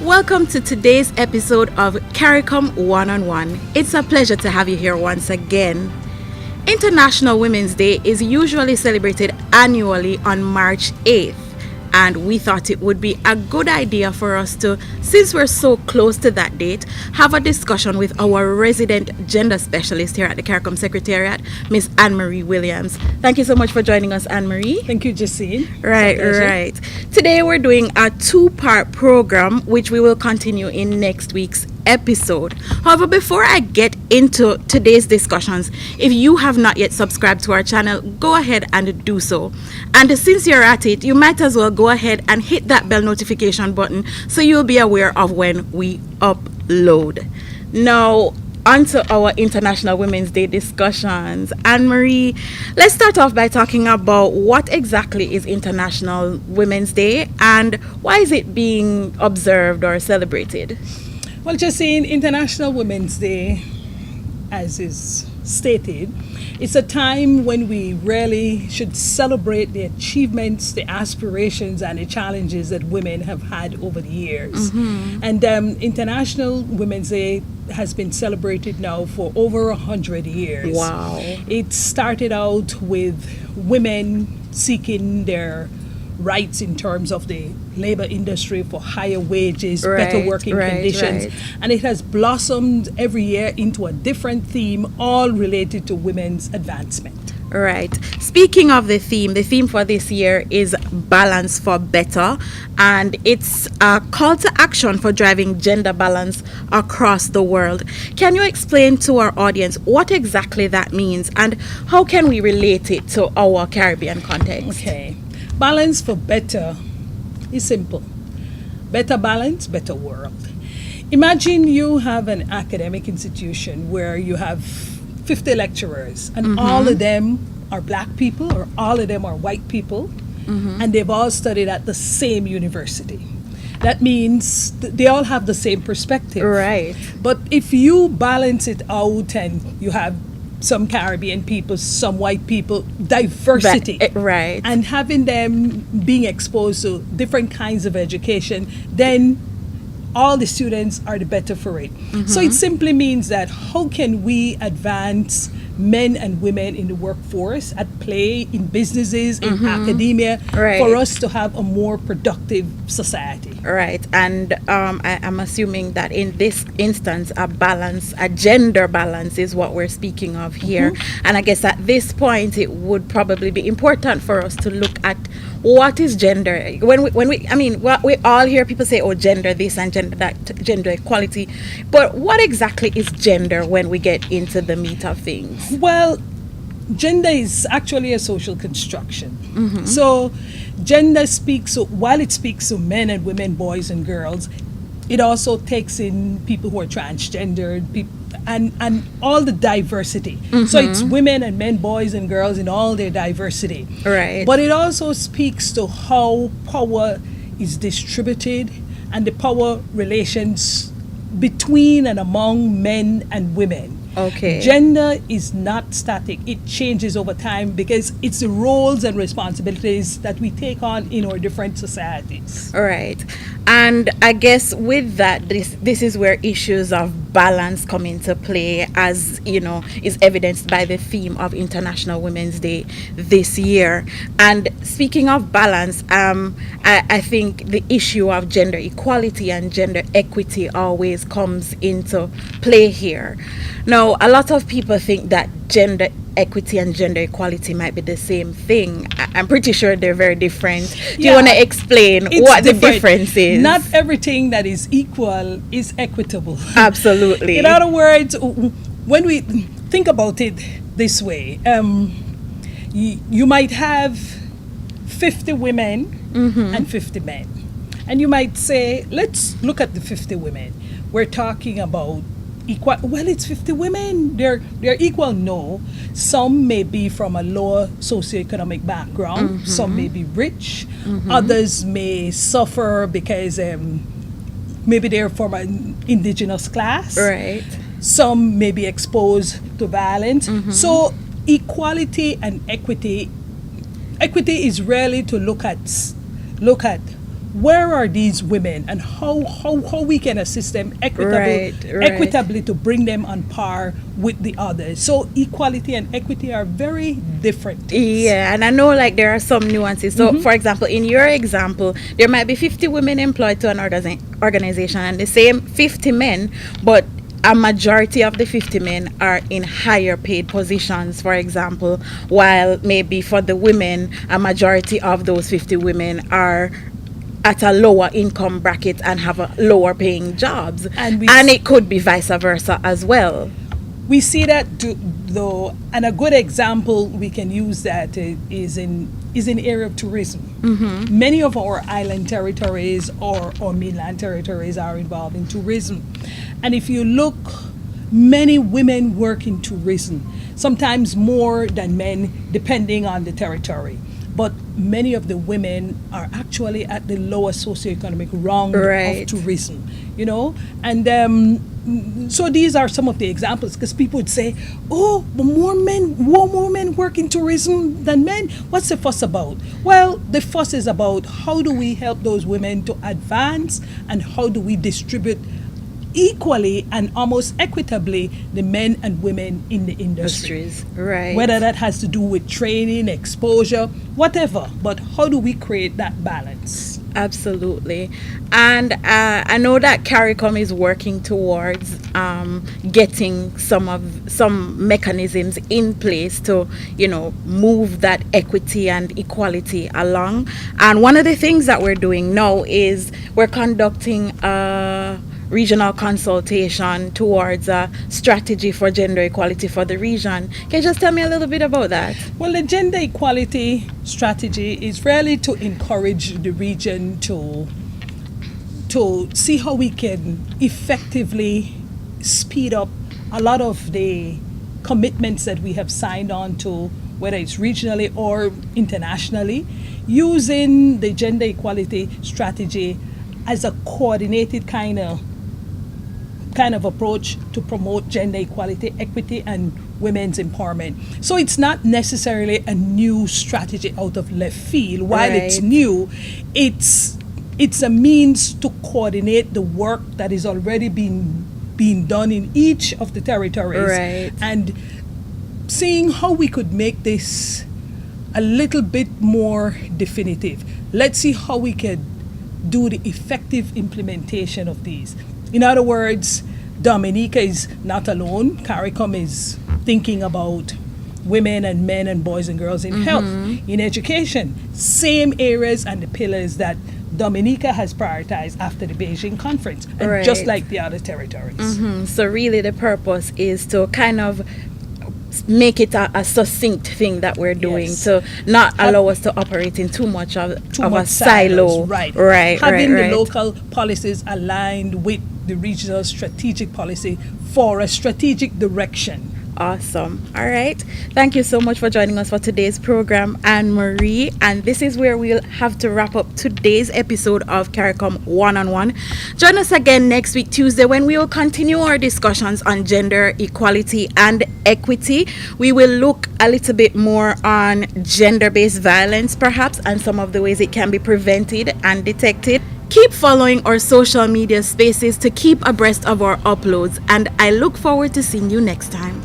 Welcome to today's episode of CARICOM One-on-One. It's a pleasure to have you here once again. International Women's Day is usually celebrated annually on March 8th. And we thought it would be a good idea for us to, since we're so close to that date, have a discussion with our resident gender specialist here at the CARICOM Secretariat, Miss Anne-Marie Williams. Thank you so much for joining us, Anne-Marie. Thank you, Jascene. Right. Today we're doing a two-part program, which we will continue in next week's episode. However, before I get into today's discussions, if you have not yet subscribed to our channel, go ahead and do so. And since you're at it, you might as well go ahead and hit that bell notification button so you'll be aware of when we upload. Now, onto our International Women's Day discussions. Anne-Marie, let's start off by talking about what exactly is International Women's Day and why is it being observed or celebrated? Well, Jascene, International Women's Day, as is stated, it's a time when we really should celebrate the achievements, the aspirations, and the challenges that women have had over the years. Mm-hmm. And International Women's Day has been celebrated now for over 100 years. Wow. It started out with women seeking their rights in terms of the labor industry for higher wages, better working conditions. And it has blossomed every year into a different theme, all related to women's advancement. Right. Speaking of the theme for this year is Balance for Better, and it's a call to action for driving gender balance across the world. Can you explain to our audience what exactly that means and how can we relate it to our Caribbean context? Okay. Balance for better is simple. Better balance, better world. Imagine you have an academic institution where you have 50 lecturers and all of them are black people or all of them are white people and they've all studied at the same university. That means they all have the same perspective. Right. But if you balance it out and you have some Caribbean people, some white people, diversity. Right. And having them being exposed to different kinds of education, then all the students are the better for it. So it simply means that how can we advance men and women in the workforce, at play, in businesses, in academia, for us to have a more productive society. Right. And I'm assuming that in this instance, a gender balance is what we're speaking of here. And I guess at this point, it would probably be important for us to look at what is gender. We all hear people say, oh, gender this and gender that, gender equality. But what exactly is gender when we get into the meat of things? Well, gender is actually a social construction. So gender speaks, while it speaks to men and women, boys and girls, it also takes in people who are transgendered, and all the diversity. So it's women and men, boys and girls in all their diversity. Right. But it also speaks to how power is distributed and the power relations between and among men and women. Okay. Gender is not static. It changes over time because it's the roles and responsibilities that we take on in our different societies. All right. And I guess with that, this is where issues of balance come into play, as you know, is evidenced by the theme of International Women's Day this year. And speaking of balance, I think the issue of gender equality and gender equity always comes into play here. Now, a lot of people think that gender equity and gender equality might be the same thing. I'm pretty sure they're very different. Do you want to explain what the difference is? Not everything that is equal is equitable. Absolutely. In other words, when we think about it this way, you might have 50 women and 50 men. And you might say, let's look at the 50 women. We're talking about equal. Well, it's 50 women. They're equal. No, some may be from a lower socioeconomic background. Some may be rich. Others may suffer because maybe they're from an indigenous class. Right. Some may be exposed to violence. So equality and equity is really to look at where are these women and how we can assist them equitably to bring them on par with the others. So equality and equity are very different things. Yeah, and I know like there are some nuances. So for example, in your example, there might be 50 women employed to an organization and the same 50 men, but a majority of the 50 men are in higher paid positions, for example, while maybe for the women, a majority of those 50 women are at a lower income bracket and have a lower paying jobs. And it could be vice versa as well. We see that though, and a good example we can use that is in area of tourism. Many of our island territories or mainland territories are involved in tourism. And if you look, many women work in tourism, sometimes more than men, depending on the territory. But many of the women are actually at the lower socioeconomic rung of tourism, you know. And so these are some of the examples, because people would say, oh, more men work in tourism than men. What's the fuss about? Well, the fuss is about how do we help those women to advance and how do we distribute equally and almost equitably the men and women in the industries. Right. Whether that has to do with training, exposure, whatever. But how do we create that balance? Absolutely. And I know that CARICOM is working towards getting some mechanisms in place to, you know, move that equity and equality along. And one of the things that we're doing now is we're conducting a regional consultation towards a strategy for gender equality for the region. Can you just tell me a little bit about that? Well, the gender equality strategy is really to encourage the region to see how we can effectively speed up a lot of the commitments that we have signed on to, whether it's regionally or internationally, using the gender equality strategy as a coordinated kind of approach to promote gender equality, equity, and women's empowerment. So it's not necessarily a new strategy out of left field. While it's new, it's a means to coordinate the work that is already being done in each of the territories, and seeing how we could make this a little bit more definitive. Let's see how we could do the effective implementation of these. In other words, Dominica is not alone. CARICOM is thinking about women and men and boys and girls in health, in education, same areas and the pillars that Dominica has prioritized after the Beijing conference, and just like the other territories. So really the purpose is to kind of make it a succinct thing that we're doing, to not allow us to operate in too much of a silo. Having the local policies aligned with the regional strategic policy for a strategic direction. Awesome. All right. Thank you so much for joining us for today's program, Anne-Marie. And this is where we'll have to wrap up today's episode of CARICOM One-on-One. Join us again next week, Tuesday, when we will continue our discussions on gender equality and equity. We will look a little bit more on gender-based violence, perhaps, and some of the ways it can be prevented and detected. Keep following our social media spaces to keep abreast of our uploads, and I look forward to seeing you next time.